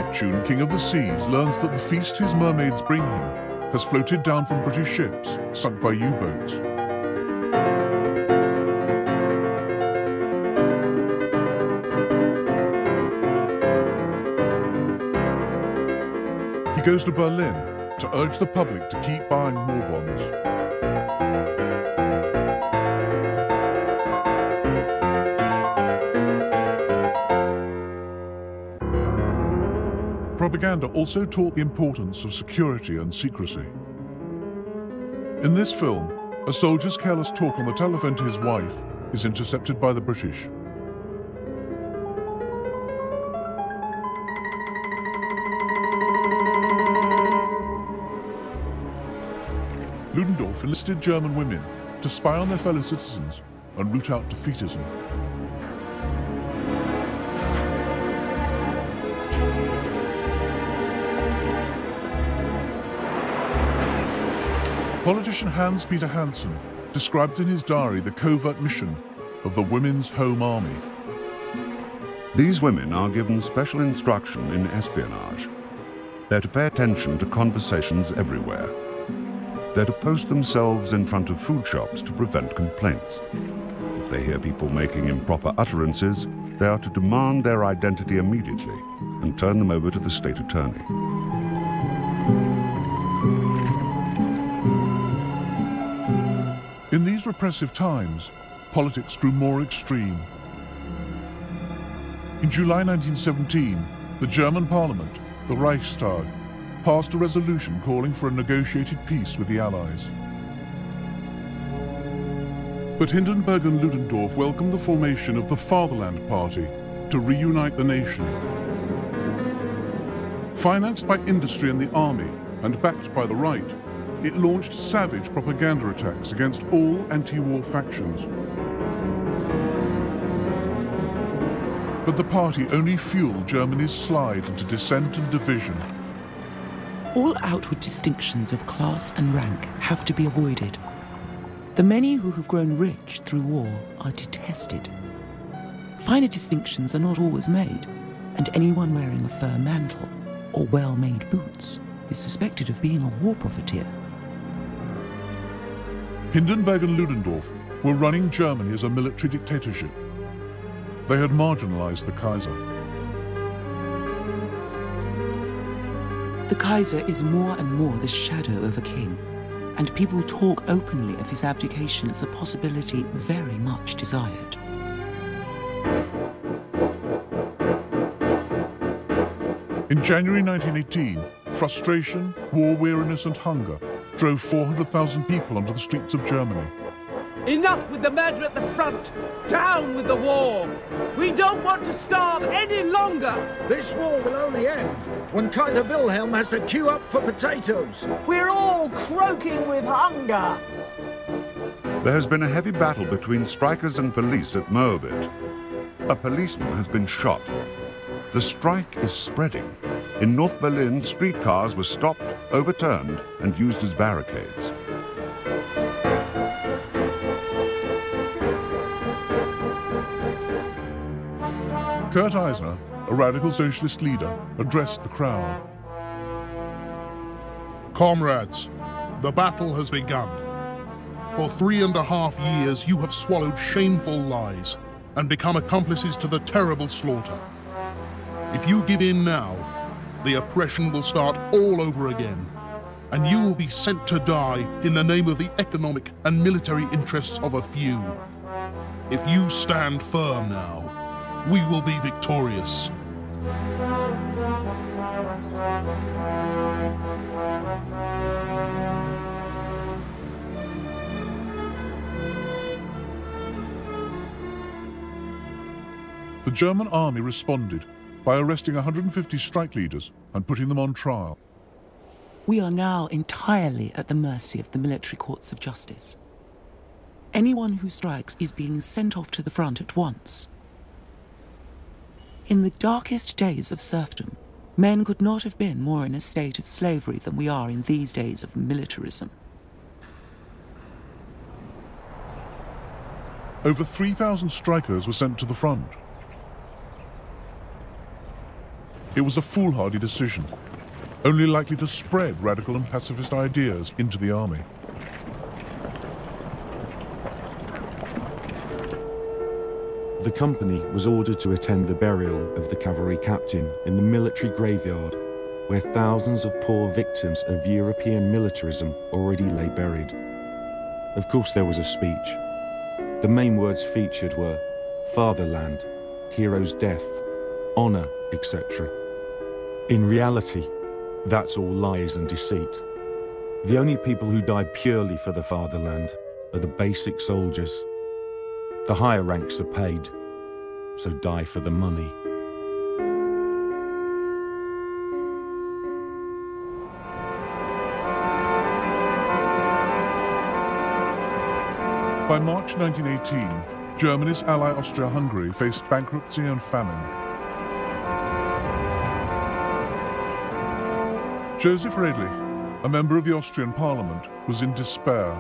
Neptune, king of the seas, learns that the feast his mermaids bring him has floated down from British ships sunk by U-boats. He goes to Berlin to urge the public to keep buying war bonds. Propaganda also taught the importance of security and secrecy. In this film, a soldier's careless talk on the telephone to his wife is intercepted by the British. Ludendorff enlisted German women to spy on their fellow citizens and root out defeatism. Politician Hans-Peter Hansen described in his diary the covert mission of the Women's Home Army. These women are given special instruction in espionage. They're to pay attention to conversations everywhere. They're to post themselves in front of food shops to prevent complaints. If they hear people making improper utterances, they are to demand their identity immediately and turn them over to the state attorney. In these repressive times, politics grew more extreme. In July 1917, the German parliament, the Reichstag, passed a resolution calling for a negotiated peace with the Allies. But Hindenburg and Ludendorff welcomed the formation of the Fatherland Party to reunite the nation. Financed by industry and the army, and backed by the right, it launched savage propaganda attacks against all anti-war factions. But the party only fueled Germany's slide into dissent and division. All outward distinctions of class and rank have to be avoided. The many who have grown rich through war are detested. Finer distinctions are not always made, and anyone wearing a fur mantle or well-made boots is suspected of being a war profiteer. Hindenburg and Ludendorff were running Germany as a military dictatorship. They had marginalized the Kaiser. The Kaiser is more and more the shadow of a king, and people talk openly of his abdication as a possibility very much desired. In January 1918, frustration, war weariness and hunger drove 400,000 people onto the streets of Germany. Enough with the murder at the front! Down with the war! We don't want to starve any longer! This war will only end when Kaiser Wilhelm has to queue up for potatoes. We're all croaking with hunger. There has been a heavy battle between strikers and police at Moabit. A policeman has been shot. The strike is spreading. In North Berlin, streetcars were stopped, overturned, and used as barricades. Kurt Eisner, a radical socialist leader, addressed the crowd. Comrades, the battle has begun. For 3.5 years, you have swallowed shameful lies and become accomplices to the terrible slaughter. If you give in now, the oppression will start all over again, and you will be sent to die in the name of the economic and military interests of a few. If you stand firm now, we will be victorious. The German army responded by arresting 150 strike leaders and putting them on trial. We are now entirely at the mercy of the military courts of justice. Anyone who strikes is being sent off to the front at once. In the darkest days of serfdom, men could not have been more in a state of slavery than we are in these days of militarism. Over 3,000 strikers were sent to the front. It was a foolhardy decision, only likely to spread radical and pacifist ideas into the army. The company was ordered to attend the burial of the cavalry captain in the military graveyard, where thousands of poor victims of European militarism already lay buried. Of course, there was a speech. The main words featured were fatherland, hero's death, honor, etc. In reality, that's all lies and deceit. The only people who die purely for the fatherland are the basic soldiers. The higher ranks are paid, so die for the money. By March 1918, Germany's ally Austria-Hungary faced bankruptcy and famine. Joseph Redlich, a member of the Austrian parliament, was in despair.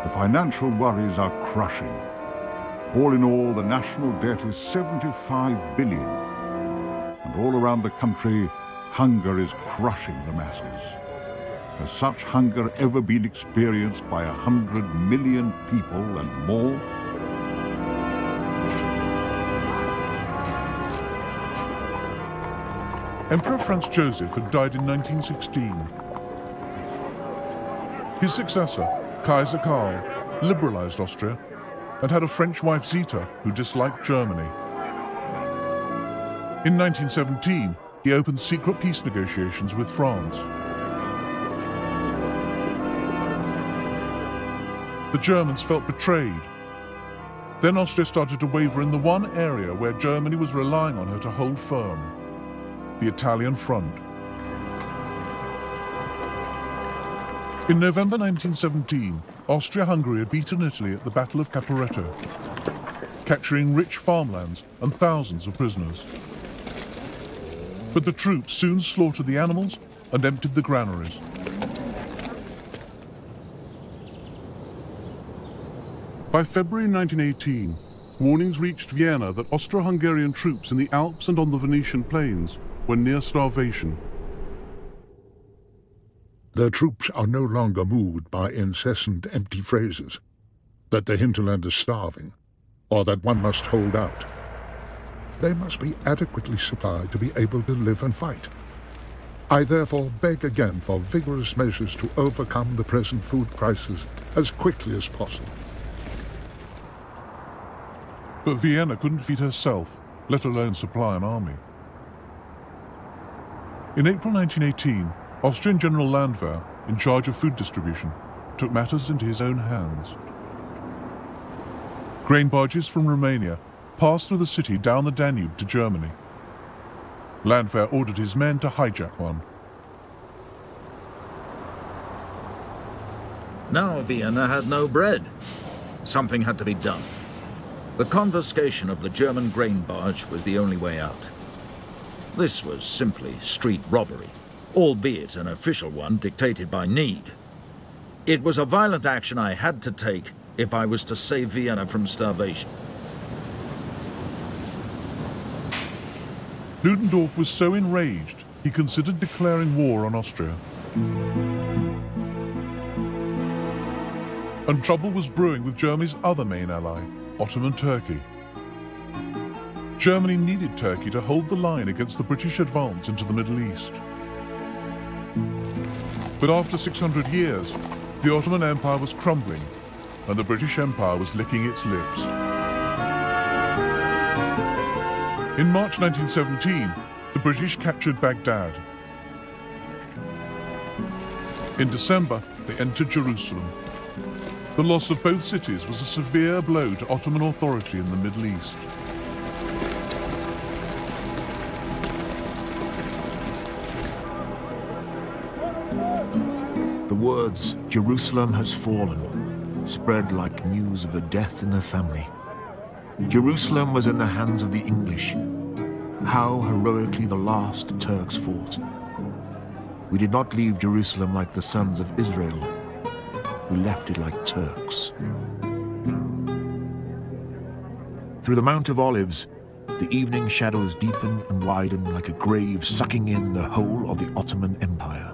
The financial worries are crushing. All in all, the national debt is 75 billion. And all around the country, hunger is crushing the masses. Has such hunger ever been experienced by 100 million people and more? Emperor Franz Joseph had died in 1916. His successor, Kaiser Karl, liberalized Austria and had a French wife Zita who disliked Germany. In 1917, he opened secret peace negotiations with France. The Germans felt betrayed. Then Austria started to waver in the one area where Germany was relying on her to hold firm: the Italian front. In November 1917, Austria-Hungary had beaten Italy at the Battle of Caporetto, capturing rich farmlands and thousands of prisoners. But the troops soon slaughtered the animals and emptied the granaries. By February 1918, warnings reached Vienna that Austro-Hungarian troops in the Alps and on the Venetian plains were near starvation. Their troops are no longer moved by incessant empty phrases, that the hinterland is starving, or that one must hold out. They must be adequately supplied to be able to live and fight. I therefore beg again for vigorous measures to overcome the present food crisis as quickly as possible. But Vienna couldn't feed herself, let alone supply an army. In April 1918, Austrian General Landwehr, in charge of food distribution, took matters into his own hands. Grain barges from Romania passed through the city down the Danube to Germany. Landwehr ordered his men to hijack one. Now Vienna had no bread. Something had to be done. The confiscation of the German grain barge was the only way out. This was simply street robbery, albeit an official one dictated by need. It was a violent action I had to take if I was to save Vienna from starvation. Ludendorff was so enraged, he considered declaring war on Austria. And trouble was brewing with Germany's other main ally, Ottoman Turkey. Germany needed Turkey to hold the line against the British advance into the Middle East. But after 600 years, the Ottoman Empire was crumbling, and the British Empire was licking its lips. In March 1917, the British captured Baghdad. In December, they entered Jerusalem. The loss of both cities was a severe blow to Ottoman authority in the Middle East. The words, "Jerusalem has fallen," spread like news of a death in the family. Jerusalem was in the hands of the English. How heroically the last Turks fought. We did not leave Jerusalem like the sons of Israel. We left it like Turks. Through the Mount of Olives, the evening shadows deepen and widen like a grave sucking in the whole of the Ottoman Empire.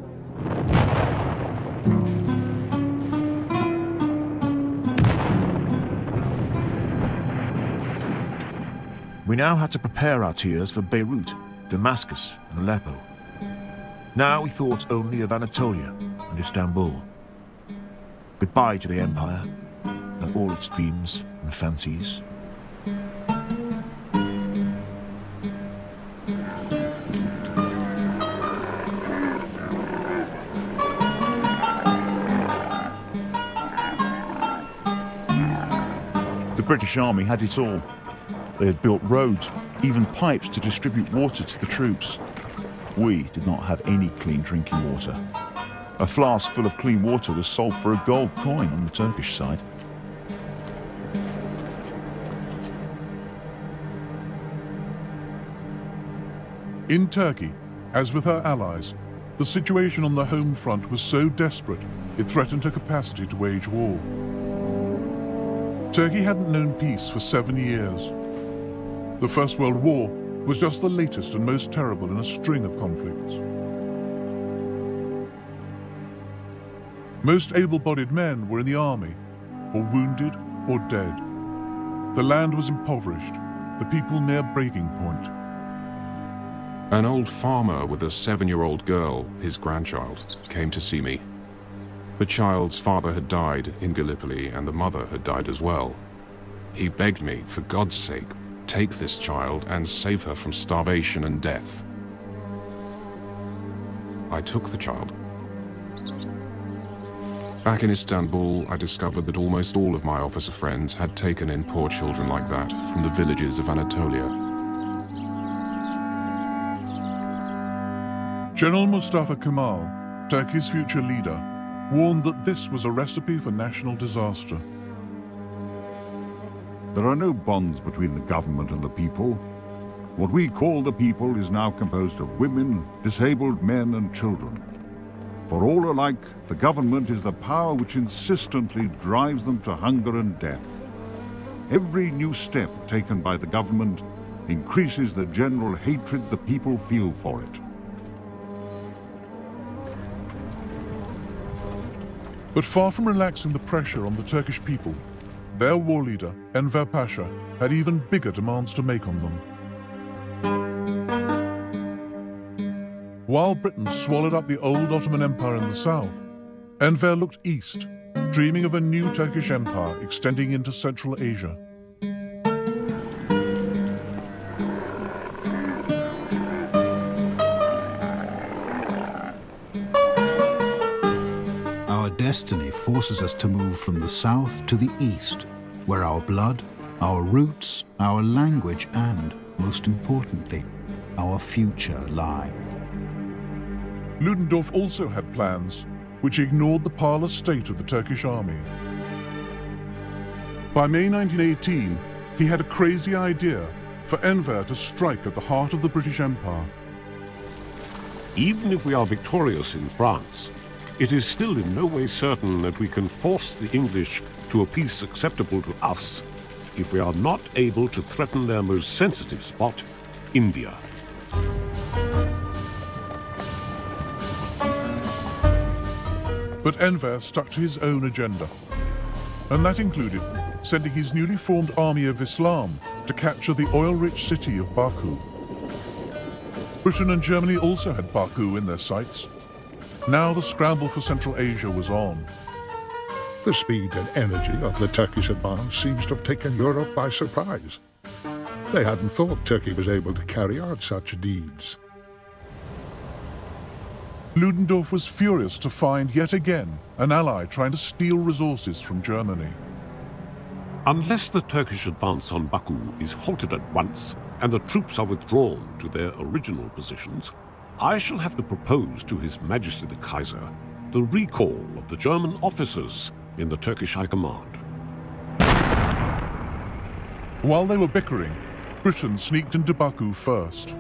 We now had to prepare our tears for Beirut, Damascus, and Aleppo. Now we thought only of Anatolia and Istanbul. Goodbye to the Empire, and all its dreams and fancies. The British Army had it all. They had built roads, even pipes to distribute water to the troops. We did not have any clean drinking water. A flask full of clean water was sold for a gold coin on the Turkish side. In Turkey, as with her allies, the situation on the home front was so desperate it threatened her capacity to wage war. Turkey hadn't known peace for 7 years. The First World War was just the latest and most terrible in a string of conflicts. Most able-bodied men were in the army, or wounded or dead. The land was impoverished, the people near breaking point. An old farmer with a 7-year-old girl, his grandchild, came to see me. The child's father had died in Gallipoli and the mother had died as well. He begged me, for God's sake, take this child and save her from starvation and death. I took the child. Back in Istanbul, I discovered that almost all of my officer friends had taken in poor children like that from the villages of Anatolia. General Mustafa Kemal, Turkey's future leader, warned that this was a recipe for national disaster. There are no bonds between the government and the people. What we call the people is now composed of women, disabled men and children. For all alike, the government is the power which insistently drives them to hunger and death. Every new step taken by the government increases the general hatred the people feel for it. But far from relaxing the pressure on the Turkish people, their war leader, Enver Pasha, had even bigger demands to make on them. While Britain swallowed up the old Ottoman Empire in the south, Enver looked east, dreaming of a new Turkish empire extending into Central Asia. Our destiny forces us to move from the south to the east, where our blood, our roots, our language, and, most importantly, our future lie. Ludendorff also had plans which ignored the parlous state of the Turkish army. By May 1918, he had a crazy idea for Enver to strike at the heart of the British Empire. Even if we are victorious in France, it is still in no way certain that we can force the English to a peace acceptable to us if we are not able to threaten their most sensitive spot, India. But Enver stuck to his own agenda, and that included sending his newly formed army of Islam to capture the oil-rich city of Baku. Britain and Germany also had Baku in their sights. Now the scramble for Central Asia was on. The speed and energy of the Turkish advance seems to have taken Europe by surprise. They hadn't thought Turkey was able to carry out such deeds. Ludendorff was furious to find yet again an ally trying to steal resources from Germany. Unless the Turkish advance on Baku is halted at once and the troops are withdrawn to their original positions, I shall have to propose to His Majesty the Kaiser the recall of the German officers in the Turkish High Command. While they were bickering, Britain sneaked into Baku first.